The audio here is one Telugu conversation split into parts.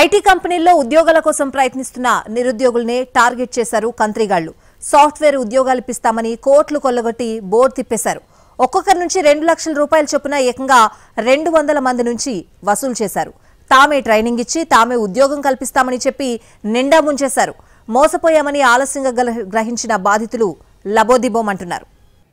ఐటీ కంపెనీల్లో ఉద్యోగాల కోసం ప్రయత్నిస్తున్న నిరుద్యోగుల్ని టార్గెట్ చేశారు కంత్రిగాళ్లు. సాఫ్ట్వేర్ ఉద్యోగాలు ఇప్పిస్తామని కోట్లు కొల్లగొట్టి బోర్డు తిప్పేశారు. ఒక్కొక్కరి నుంచి 2 లక్షల రూపాయలు చొప్పున ఏకంగా 200 మంది నుంచి వసూలు చేశారు. తామే ట్రైనింగ్ ఇచ్చి తామే ఉద్యోగం కల్పిస్తామని చెప్పి నిండా ముంచేశారు. మోసపోయామని ఆలస్యంగా గ్రహించిన బాధితులు లబోదిబోమంటున్నారు.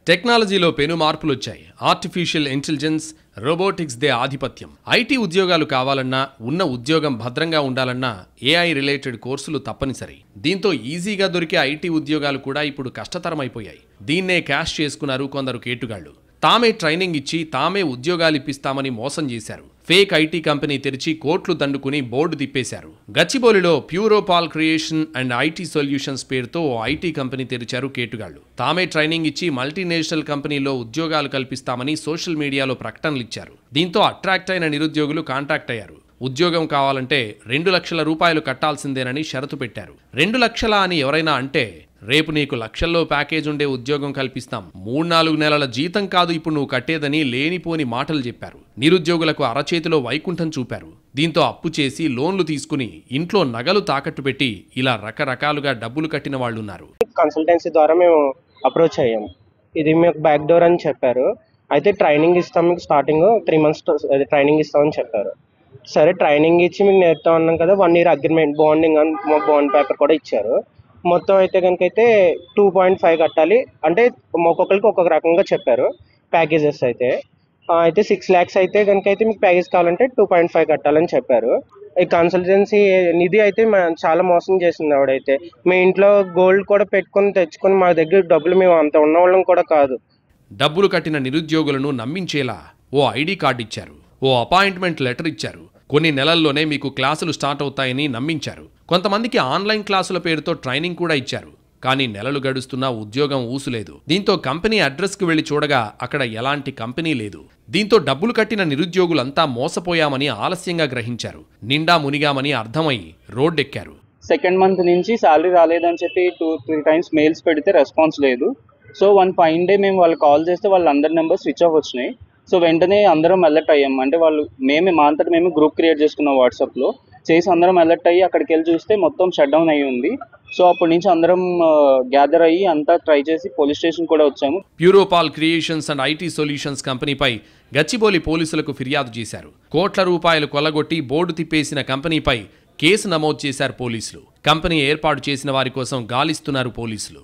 టెక్నాలజీలో పెను మార్పులు వచ్చాయి. ఆర్టిఫిషియల్ ఇంటెలిజెన్స్, రోబోటిక్స్ దే ఆధిపత్యం. ఐటీ ఉద్యోగాలు కావాలన్నా, ఉన్న ఉద్యోగం భద్రంగా ఉండాలన్నా ఏఐ రిలేటెడ్ కోర్సులు తప్పనిసరి. దీంతో ఈజీగా దొరికే ఐటీ ఉద్యోగాలు కూడా ఇప్పుడు కష్టతరమైపోయాయి. దీన్నే క్యాష్ చేసుకున్నారు కొందరు కేటుగాళ్లు. తామే ట్రైనింగ్ ఇచ్చి తామే ఉద్యోగాలు ఇప్పిస్తామని మోసం చేశారు. ఫేక్ ఐటీ కంపెనీ తెరిచి కోట్లు దండుకుని బోర్డు తిప్పేశారు. గచ్చిబౌలిలో Puropal creation and IT solutions పేరుతో ఐటీ కంపెనీ తెరిచారు కేటుగాళ్లు. తామే ట్రైనింగ్ ఇచ్చి మల్టీనేషనల్ కంపెనీలో ఉద్యోగాలు కల్పిస్తామని సోషల్ మీడియాలో ప్రకటనలు ఇచ్చారు. దీంతో అట్రాక్ట్ అయిన నిరుద్యోగులు కాంటాక్ట్ అయ్యారు. ఉద్యోగం కావాలంటే 2 లక్షల రూపాయలు కట్టాల్సిందేనని షరతు పెట్టారు. 2 లక్షల అని ఎవరైనా అంటే రేపు నీకు లక్షల్లో ప్యాకేజ్ ఉండే ఉద్యోగం కల్పిస్తాం, 3-4 నెలల జీతం కాదు ఇప్పుడు నువ్వు కట్టేదని లేనిపోని మాటలు చెప్పారు. నిరుద్యోగులకు అరచేతిలో వైకుంఠం చూపారు. దీంతో అప్పు చేసి లోన్లు తీసుకుని ఇంట్లో నగలు తాకట్టు పెట్టి ఇలా రకరకాలుగా డబ్బులు కట్టిన వాళ్ళున్నారు. కన్సల్టెన్సీ ద్వారా మేము అప్రోచ్ అయ్యాము. ఇది మీకు బ్యాక్ డోర్ అని చెప్పారు. అయితే ట్రైనింగ్ ఇస్తాం, మీకు స్టార్టింగ్ 3 months ట్రైనింగ్ ఇస్తామని చెప్పారు. సరే ట్రైనింగ్ ఇచ్చి మీకు నేర్పుతా ఉన్నాం కదా, 1 year అగ్రిమెంట్ బాండింగ్ అని బాండ్ పేపర్ కూడా ఇచ్చారు. మొత్తం అయితే కనుక అయితే 2.5 కట్టాలి. అంటే ఒక్కొక్కరికి ఒక్కొక్క రకంగా చెప్పారు ప్యాకేజెస్. అయితే 6 lakhs అయితే కనుక అయితే మీకు ప్యాకేజ్ కావాలంటే 2.5 కట్టాలని చెప్పారు. ఈ కన్సల్టెన్సీ నిధి అయితే చాలా మోసం చేసింది ఆవిడైతే. మీ ఇంట్లో గోల్డ్ కూడా పెట్టుకొని తెచ్చుకొని మా దగ్గర డబ్బులు మేము అంత ఉన్నవాళ్ళం కూడా కాదు. డబ్బులు కట్టిన నిరుద్యోగులను నమ్మించేలా ఓ ఐడి కార్డు ఇచ్చారు, ఓ అపాయింట్మెంట్ లెటర్ ఇచ్చారు. కొన్ని నెలల్లోనే మీకు క్లాసులు స్టార్ట్ అవుతాయని నమ్మించారు. కొంతమందికి ఆన్లైన్ క్లాసుల పేరుతో ట్రైనింగ్ కూడా ఇచ్చారు. కానీ నెలలు గడుస్తున్నా ఉద్యోగం ఊసులేదు. దీంతో కంపెనీ అడ్రస్కు వెళ్లి చూడగా అక్కడ ఎలాంటి కంపెనీ లేదు. దీంతో డబ్బులు కట్టిన నిరుద్యోగులంతా మోసపోయామని ఆలస్యంగా గ్రహించారు. నిండా మునిగామని అర్థమై రోడ్డెక్కారు. సెకండ్ మంత్ నుంచి శాలరీ రాలేదని చెప్పి 2-3 times మెయిల్స్ పెడితే రెస్పాన్స్ లేదు. సో వన్ ఫైన్ డే మేము వాళ్ళు కాల్ చేస్తే వాళ్ళందరి నెంబర్ స్విచ్ ఆఫ్ వచ్చినాయి. సో వెంటనే అందరం అలర్ట్ అయ్యాం. అంటే వాళ్ళు మా అంతటా మేము గ్రూప్ క్రియేట్ చేసుకున్నాం వాట్సాప్లో చేసి అందరం అలర్ట్ అయ్యి అక్కడికి వెళ్ళి చూస్తే మొత్తం షట్ డౌన్ అయ్యి ఉంది. సో అప్పటి నుంచి అందరం గ్యాదర్ అయ్యి అంతా ట్రై చేసి పోలీస్ స్టేషన్ కూడా వచ్చాము. Puropal creations and IT solutions కంపెనీపై గచ్చిబౌలి పోలీసులకు ఫిర్యాదు చేశారు. కోట్ల రూపాయలు కొల్లగొట్టి బోర్డు తిప్పేసిన కంపెనీపై కేసు నమోదు చేశారు పోలీసులు. కంపెనీ ఏర్పాటు చేసిన వారి కోసం గాలిస్తున్నారు పోలీసులు.